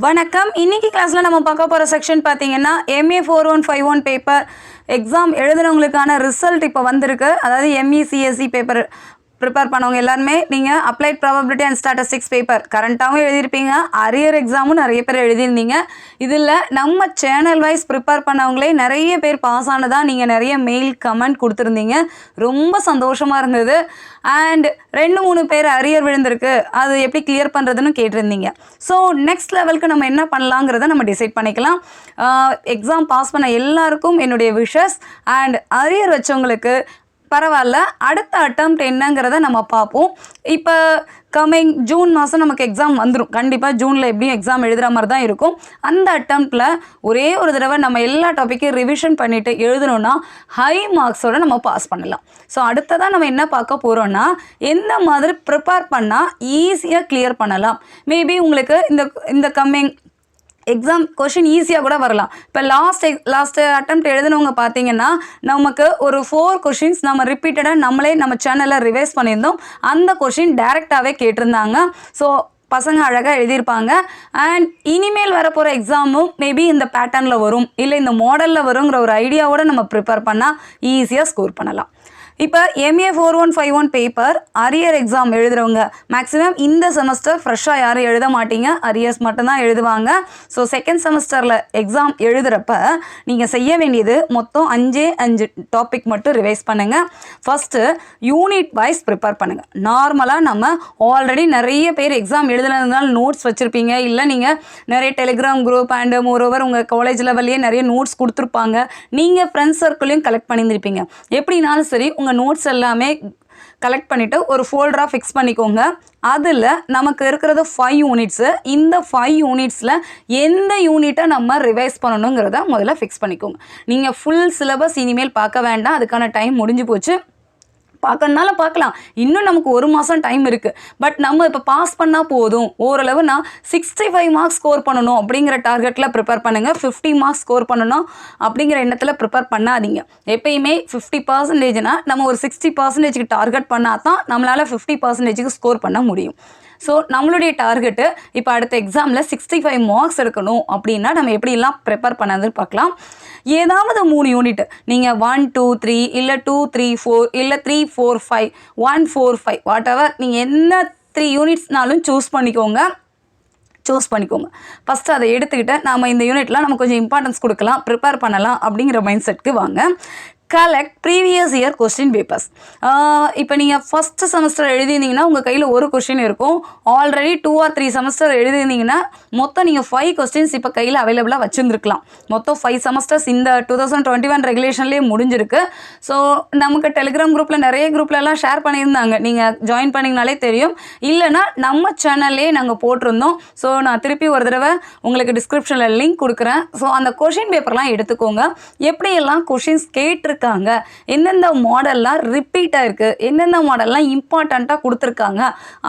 வணக்கம். இன்னைக்கு கிளாஸில் நம்ம பார்க்க போகிற செக்ஷன் பார்த்தீங்கன்னா MA 4151 பேப்பர் எக்ஸாம் எழுதுனவங்களுக்கான ரிசல்ட் இப்போ வந்திருக்கு. அதாவது ME CSE பேப்பர் ப்ரிப்பேர் பண்ணவங்க எல்லாருமே நீங்கள் applied probability and statistics paper கரண்ட்டாகவும் எழுதியிருப்பீங்க, அரியர் எக்ஸாமும் நிறைய பேர் எழுதியிருந்தீங்க. இதில் நம்ம சேனல் வைஸ் ப்ரிப்பேர் பண்ணவங்களே நிறைய பேர் பாஸ் ஆனதாக நீங்கள் நிறைய மெயில் கமெண்ட் கொடுத்துருந்தீங்க. ரொம்ப சந்தோஷமாக இருந்தது. அண்ட் 2-3 பேர் அரியர் விழுந்திருக்கு, அது எப்படி கிளியர் பண்ணுறதுன்னு கேட்டிருந்தீங்க. ஸோ நெக்ஸ்ட் லெவலுக்கு நம்ம என்ன பண்ணலாங்கிறத நம்ம டிசைட் பண்ணிக்கலாம். எக்ஸாம் பாஸ் பண்ண எல்லாருக்கும் என்னுடைய விஷஸ். அண்ட் அரியர் வச்சவங்களுக்கு பரவாயில்ல, அடுத்த அட்டெம்ப்ட் என்னங்கிறத நம்ம பார்ப்போம். இப்போ கம்மிங் ஜூன் மாதம் நமக்கு எக்ஸாம் வந்துடும். கண்டிப்பாக ஜூனில் எப்படியும் எக்ஸாம் எழுதுகிற மாதிரி தான் இருக்கும். அந்த அட்டெம்ப்டில் ஒரே ஒரு தடவை நம்ம எல்லா டாப்பிக்கையும் ரிவிஷன் பண்ணிவிட்டு எழுதணுன்னா ஹை மார்க்ஸோடு நம்ம பாஸ் பண்ணலாம். ஸோ அடுத்ததாக நம்ம என்ன பார்க்க போகிறோன்னா, எந்த மாதிரி ப்ரிப்பேர் பண்ணால் ஈஸியாக கிளியர் பண்ணலாம். மேபி உங்களுக்கு இந்த கம்மிங் எக்ஸாம் கொஷின் ஈஸியாக கூட வரலாம். இப்போ லாஸ்ட் அட்டெம்ப்ட் எழுதுனவங்க பார்த்தீங்கன்னா நமக்கு ஒரு 4 கொஷின்ஸ் நம்ம ரிப்பீட்டடாக நம்ம சேனலில் ரிவைஸ் பண்ணியிருந்தோம். அந்த கொஷின் டைரெக்டாகவே கேட்டிருந்தாங்க. ஸோ பசங்க அழகாக எழுதியிருப்பாங்க. அண்ட் இனிமேல் வரப்போகிற எக்ஸாமும் மேபி இந்த பேட்டர்னில் வரும், இல்லை இந்த மாடலில் வருங்கிற ஒரு ஐடியாவோடு நம்ம ப்ரிப்பேர் பண்ணால் ஈஸியாக ஸ்கோர் பண்ணலாம். இப்போ MA 4151 பேப்பர் அரியர் எக்ஸாம் எழுதுகிறவங்க மேக்ஸிமம் இந்த செமஸ்டர் ஃப்ரெஷ்ஷாக யாரும் எழுத மாட்டீங்க, அரியர்ஸ் மட்டும்தான் எழுதுவாங்க. ஸோ செகண்ட் செமஸ்டரில் எக்ஸாம் எழுதுகிறப்ப நீங்கள் செய்ய வேண்டியது மொத்தம் 5 டாபிக் மட்டும் ரிவைஸ் பண்ணுங்கள். ஃபஸ்ட்டு யூனிட் வைஸ் ப்ரிப்பேர் பண்ணுங்கள். நார்மலாக நம்ம ஆல்ரெடி நிறைய பேர் எக்ஸாம் எழுதுனதுனால நோட்ஸ் வச்சுருப்பீங்க, இல்லை நீங்கள் நிறைய டெலிகிராம் குரூப் அண்ட் மோரோவர் உங்கள் காலேஜ் லெவல்லையே நிறைய நோட்ஸ் கொடுத்துருப்பாங்க. நீங்கள் ஃப்ரெண்ட்ஸ் சர்க்கிளையும் கலெக்ட் பண்ணியிருப்பீங்க. எப்படினாலும் சரி உங்கள் நோட்ஸ் எல்லாமே கலெக்ட் பண்ணிவிட்டு ஒரு ஃபோல்டராக ஃபிக்ஸ் பண்ணிக்கோங்க. அதில் நமக்கு இருக்கிறது 5 யூனிட்ஸு. இந்த 5 யூனிட்ஸில் எந்த யூனிட்டை நம்ம ரிவைஸ் பண்ணணுங்கிறத முதல்ல ஃபிக்ஸ் பண்ணிக்கோங்க. நீங்கள் ஃபுல் சிலபஸ் இனிமேல் பார்க்க வேண்டாம், அதுக்கான டைம் முடிஞ்சு போச்சு. பார்க்கறனால பார்க்கலாம், இன்னும் நமக்கு 1 மாதம் டைம் இருக்குது. பட் நம்ம இப்போ பாஸ் பண்ணால் போதும், ஓரளவு நான் 65 மார்க்ஸ் ஸ்கோர் பண்ணணும் அப்படிங்கிற டார்கெட்டில் ப்ரிப்பேர் பண்ணுங்கள். 50 மார்க்ஸ் ஸ்கோர் பண்ணணும் அப்படிங்கிற எண்ணத்தில் ப்ரிப்பேர் பண்ணாதீங்க. எப்பயுமே 50%னா நம்ம ஒரு 60%க்கு டார்கெட் பண்ணால் தான் நம்மளால் 50%க்கு ஸ்கோர் பண்ண முடியும். ஸோ நம்மளுடைய டார்கெட்டு இப்போ அடுத்த எக்ஸாமில் 65 மார்க்ஸ் எடுக்கணும் அப்படின்னா நம்ம எப்படிலாம் ப்ரிப்பேர் பண்ணாதுன்னு பார்க்கலாம். ஏதாவது 3 யூனிட் நீங்கள் 1, 2, 3 இல்லை 2, 3, 4 இல்லை 3, 4, 5 1, 4, 5 வாட் எவர் நீங்கள் என்ன 3 யூனிட்ஸ்னாலும் சூஸ் பண்ணிக்கோங்க. ஃபஸ்ட்டு அதை எடுத்துக்கிட்டு நாம் இந்த யூனிட்லாம் நம்ம கொஞ்சம் இம்பார்ட்டன்ஸ் கொடுக்கலாம், ப்ரிப்பேர் பண்ணலாம் அப்படிங்கிற மைண்ட் செட்க்கு வாங்க. Collect previous year question papers. இப்போ நீங்கள் ஃபஸ்ட்டு செமஸ்டர் எழுதியிருந்தீங்கன்னா உங்கள் கையில் ஒரு கொஸ்டின் இருக்கும். ஆல்ரெடி 2 or 3 செமஸ்டர் எழுதியிருந்தீங்கன்னா மொத்தம் நீங்கள் 5 கொஸ்டின்ஸ் இப்போ கையில் அவைலபிளாக வச்சுருந்துருக்கலாம். மொத்தம் 5 செமஸ்டர்ஸ் இந்த 2021 ரெகுலேஷன்லேயே முடிஞ்சிருக்கு. ஸோ நமக்கு டெலிகிராம் குரூப்பில் நிறைய குரூப்லலாம் ஷேர் பண்ணியிருந்தாங்க, நீங்கள் ஜாயின் பண்ணிங்கனாலே தெரியும். இல்லைனா நம்ம சேனல்லே நாங்கள் போட்டிருந்தோம். ஸோ நான் திருப்பி ஒரு தடவை உங்களுக்கு டிஸ்கிரிப்ஷனில் லிங்க் கொடுக்குறேன். ஸோ அந்த கொஷின் பேப்பர்லாம் எடுத்துக்கோங்க. எப்படியெல்லாம் கொஷின்ஸ் கேட்டிருக்காங்க, எந்தெந்த மாடல்லாம் ரிப்பீட் ஆயிருக்கு, எந்தெந்த மாடல்லாம் இம்பார்ட்டண்ட்டாக கொடுத்துருக்காங்க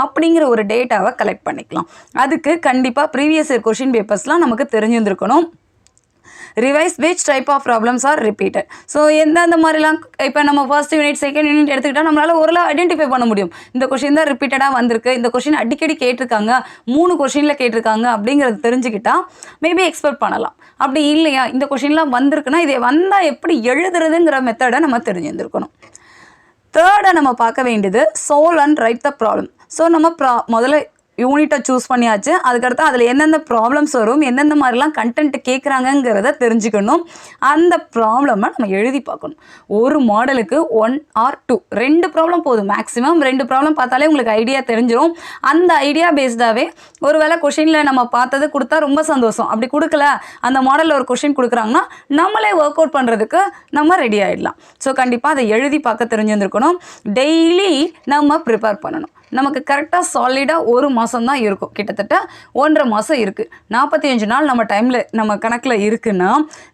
அப்படிங்கிற ஒரு டேட்டாவை கலெக்ட் பண்ணிக்கலாம். அதுக்கு கண்டிப்பாக ப்ரீவியஸ் இயர் கொஷின் பேப்பர்ஸ்லாம் நமக்கு தெரிஞ்சிருந்துருக்கணும். Revise which type of problems are repeated. So எந்தெந்த மாதிரிலாம் இப்போ நம்ம ஃபர்ஸ்ட் யூனிட் செகண்ட் யூனிட் எடுத்துக்கிட்டால் நம்மளால் ஓரளவு ஐடென்டிஃபை பண்ண முடியும். இந்த கொஷின் தான் ரிப்பீட்டடாக வந்திருக்கு, இந்த கொஷின் அடிக்கடி கேட்டிருக்காங்க, 3 கொஷினில் கேட்டிருக்காங்க அப்படிங்கிறது தெரிஞ்சுக்கிட்டால் மேபி எக்ஸ்பெக்ட் பண்ணலாம். அப்படி இல்லையா, இந்த கொஷின்லாம் வந்திருக்குன்னா இதை வந்தால் எப்படி எழுதுறதுங்கிற மெத்தடை நம்ம தெரிஞ்சிருந்துருக்கணும். தேர்டாக நம்ம பார்க்க வேண்டியது solve and right the problem. So நம்ம முதல்ல யூனிட்டை சூஸ் பண்ணியாச்சு. அதுக்கடுத்து அதில் எந்தெந்த ப்ராப்ளம்ஸ் வரும், எந்தெந்த மாதிரிலாம் கண்டென்ட் கேட்குறாங்கங்கிறத தெரிஞ்சுக்கணும். அந்த ப்ராப்ளமை நம்ம எழுதி பார்க்கணும். ஒரு மாடலுக்கு 1 or 2 ப்ராப்ளம் போதும். மேக்ஸிமம் 2 ப்ராப்ளம் பார்த்தாலே உங்களுக்கு ஐடியா தெரிஞ்சிடும். அந்த ஐடியா பேஸ்டாகவே ஒரு வேளை கொஷினில் நம்ம பார்த்தது கொடுத்தா ரொம்ப சந்தோஷம். அப்படி கொடுக்கல, அந்த மாடலில் ஒரு கொஷின் கொடுக்குறாங்கன்னா நம்மளே ஒர்க் அவுட் பண்ணுறதுக்கு நம்ம ரெடி ஆகிடலாம். ஸோ கண்டிப்பாக அதை எழுதி பார்க்க தெரிஞ்சிருந்துருக்கணும். டெய்லி நம்ம ப்ரிப்பேர் பண்ணணும். நமக்கு கரெக்டாக சாலிடாக 1 மாதம் தான் இருக்கும், கிட்டத்தட்ட 1.5 மாதம் இருக்குது. 45 நாள் நம்ம கணக்கில் இருக்குன்னா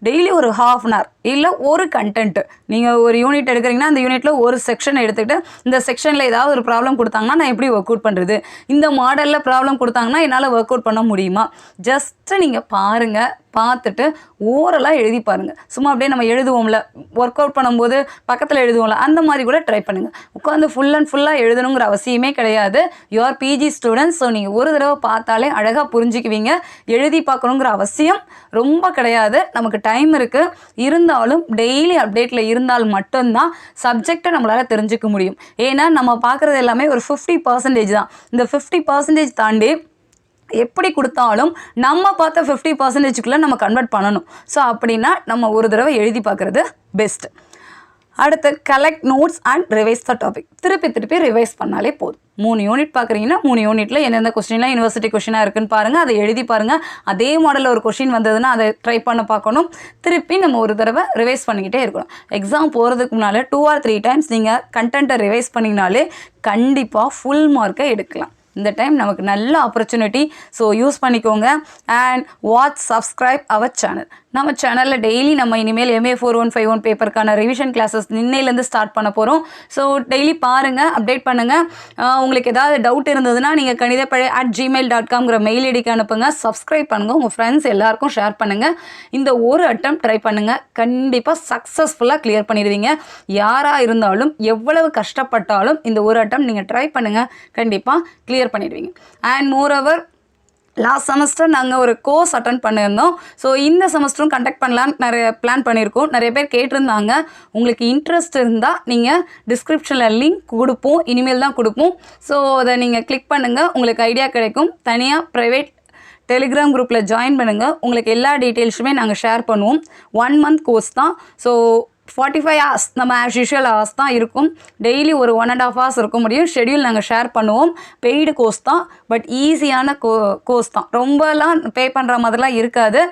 டெய்லி ஒரு ½ hour இல்லை ஒரு கண்டென்ட்டு நீங்கள் ஒரு யூனிட் எடுக்கிறீங்கன்னா அந்த யூனிட்டில் ஒரு செக்ஷன் எடுத்துக்கிட்டு இந்த செக்ஷனில் ஏதாவது ஒரு ப்ராப்ளம் கொடுத்தாங்கன்னா நான் எப்படி ஒர்க் அவுட் பண்ணுறது, இந்த மாடலில் ப்ராப்ளம் கொடுத்தாங்கன்னா என்னால் ஒர்க் அவுட் பண்ண முடியுமா, ஜஸ்ட்டு நீங்கள் பாருங்கள், பார்த்துட்டு ஓரலாக எழுதி பாருங்கள். சும்மா அப்படியே நம்ம எழுதுவோம்ல, ஒர்க் அவுட் பண்ணும்போது பக்கத்தில் எழுதுவோம்ல, அந்த மாதிரி கூட ட்ரை பண்ணுங்கள். உட்காந்து ஃபுல் அண்ட் ஃபுல்லாக எழுதணுங்கிற அவசியமே கிடையாது. You are PG students. ஸோ நீங்கள் ஒரு தடவை பார்த்தாலே அழகாக புரிஞ்சுக்குவீங்க. எழுதி பார்க்கணுங்கிற அவசியம் ரொம்ப கிடையாது. நமக்கு டைம் இருக்குது. இருந்தாலும் டெய்லி அப்டேட்டில் இருந்தால் மட்டும்தான் சப்ஜெக்டை நம்மளால் தெரிஞ்சுக்க முடியும். ஏன்னா நம்ம பார்க்குறது எல்லாமே ஒரு 50% தான். இந்த 50% தாண்டி எப்படி கொடுத்தாலும் நம்ம பார்த்த 50%க்குள்ளே நம்ம கன்வெர்ட் பண்ணணும். ஸோ அப்படின்னா நம்ம ஒரு தடவை எழுதி பார்க்குறது பெஸ்ட்டு. அடுத்து collect notes and revise the topic. திருப்பி ரிவைஸ் பண்ணாலே போதும். 3 யூனிட் பார்க்குறீங்கன்னா 3 யூனிட்டில் எந்தெந்த கொஸ்டின்லாம் யூனிவர்சிட்டி கொஸ்டினாக இருக்குன்னு பாருங்கள், அதை எழுதி பாருங்கள். அதே மாடலில் ஒரு கொஸ்டின் வந்ததுன்னா அதை ட்ரை பண்ண பார்க்கணும். திருப்பி நம்ம ஒரு தடவை ரிவைஸ் பண்ணிக்கிட்டே இருக்கணும். எக்ஸாம் போகிறதுக்கு முன்னால் 2 or 3 டைம்ஸ் நீங்கள் கண்டென்ட்டை ரிவைஸ் பண்ணிங்கனாலே கண்டிப்பாக ஃபுல் மார்க்கை எடுக்கலாம். இந்த டைம் நமக்கு நல்ல ஆப்பர்ச்சுனிட்டி. ஸோ யூஸ் பண்ணிக்கோங்க. And subscribe our channel. நம்ம சேனலில் டெய்லி நம்ம இனிமேல் MA 4151 பேப்பருக்கான ரிவிஷன் கிளாஸஸ் இன்னையிலேருந்து ஸ்டார்ட் பண்ண போகிறோம். ஸோ டெய்லி பாருங்கள், அப்டேட் பண்ணுங்கள். உங்களுக்கு ஏதாவது டவுட் இருந்ததுன்னா நீங்கள் kanidapazhai@gmail.com மெயில் ஐடிக்கு அனுப்புங்க. சப்ஸ்கிரைப் பண்ணுங்கள், உங்கள் ஃப்ரெண்ட்ஸ் எல்லாருக்கும் ஷேர் பண்ணுங்கள். இந்த ஒரு அட்டம் ட்ரை பண்ணுங்கள், கண்டிப்பாக சக்ஸஸ்ஃபுல்லாக கிளியர் பண்ணிடுவீங்க. யாராக இருந்தாலும் எவ்வளவு கஷ்டப்பட்டாலும் இந்த ஒரு அட்டம் நீங்கள் ட்ரை பண்ணுங்கள், கண்டிப்பாக கிளியர் பண்ணிடுவீங்க. அண்ட் மோரோவர் லாஸ்ட் செமஸ்டர் நாங்கள் ஒரு கோர்ஸ் அட்டன் பண்ணியிருந்தோம். ஸோ இந்த செமஸ்டரும் கண்டக்ட் பண்ணலான்னு நிறைய பிளான் பண்ணியிருக்கோம். நிறைய பேர் கேட்டிருந்தாங்க. உங்களுக்கு இன்ட்ரெஸ்ட் இருந்தால் நீங்கள் டிஸ்கிரிப்ஷனில் லிங்க் கொடுப்போம், இனிமேல் தான் கொடுப்போம். ஸோ அதை நீங்கள் கிளிக் பண்ணுங்கள், உங்களுக்கு ஐடியா கிடைக்கும். தனியாக ப்ரைவேட் டெலிகிராம் குரூப்பில் ஜாயின் பண்ணுங்கள். உங்களுக்கு எல்லா டீட்டெயில்ஸுமே நாங்கள் ஷேர் பண்ணுவோம். 1 month கோர்ஸ் தான். ஸோ 45 hours நம்ம ஆஸ் யூஷுவல் ஹவர்ஸ் தான் இருக்கும். டெய்லி ஒரு 1.5 hours இருக்க முடியும். ஷெட்யூல் நாங்கள் ஷேர் பண்ணுவோம். பெய்டு கோர்ஸ் தான், பட் ஈஸியான கோர்ஸ் தான். ரொம்பலாம் பே பண்ணுற மாதிரிலாம் இருக்காது.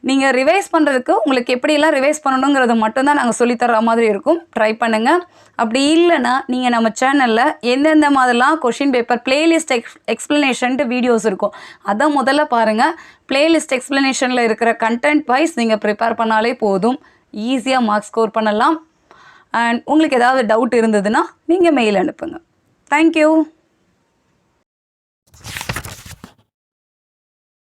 நீங்கள் ரிவைஸ் பண்ணுறதுக்கு உங்களுக்கு எப்படியெல்லாம் ரிவைஸ் பண்ணணுங்கிறது மட்டும்தான் நாங்கள் சொல்லித்தர மாதிரி இருக்கும். ட்ரை பண்ணுங்கள். அப்படி இல்லைன்னா நீங்கள் நம்ம சேனலில் எந்தெந்த மாதிரிலாம் கொஷின் பேப்பர் பிளேலிஸ்ட் எக்ஸ்ப்ளனேஷன்ட்டு வீடியோஸ் இருக்கும், அதை முதல்ல பாருங்கள். பிளேலிஸ்ட் எக்ஸ்ப்ளனேஷனில் இருக்கிற கண்டென்ட் வைஸ் நீங்கள் ப்ரிப்பேர் பண்ணாலே போதும். ஈஸியாக மார்க் ஸ்கோர் பண்ணலாம். அண்ட் உங்களுக்கு ஏதாவது டவுட் இருந்ததுன்னா நீங்கள் மெயில் அனுப்புங்க. தேங்க்யூ.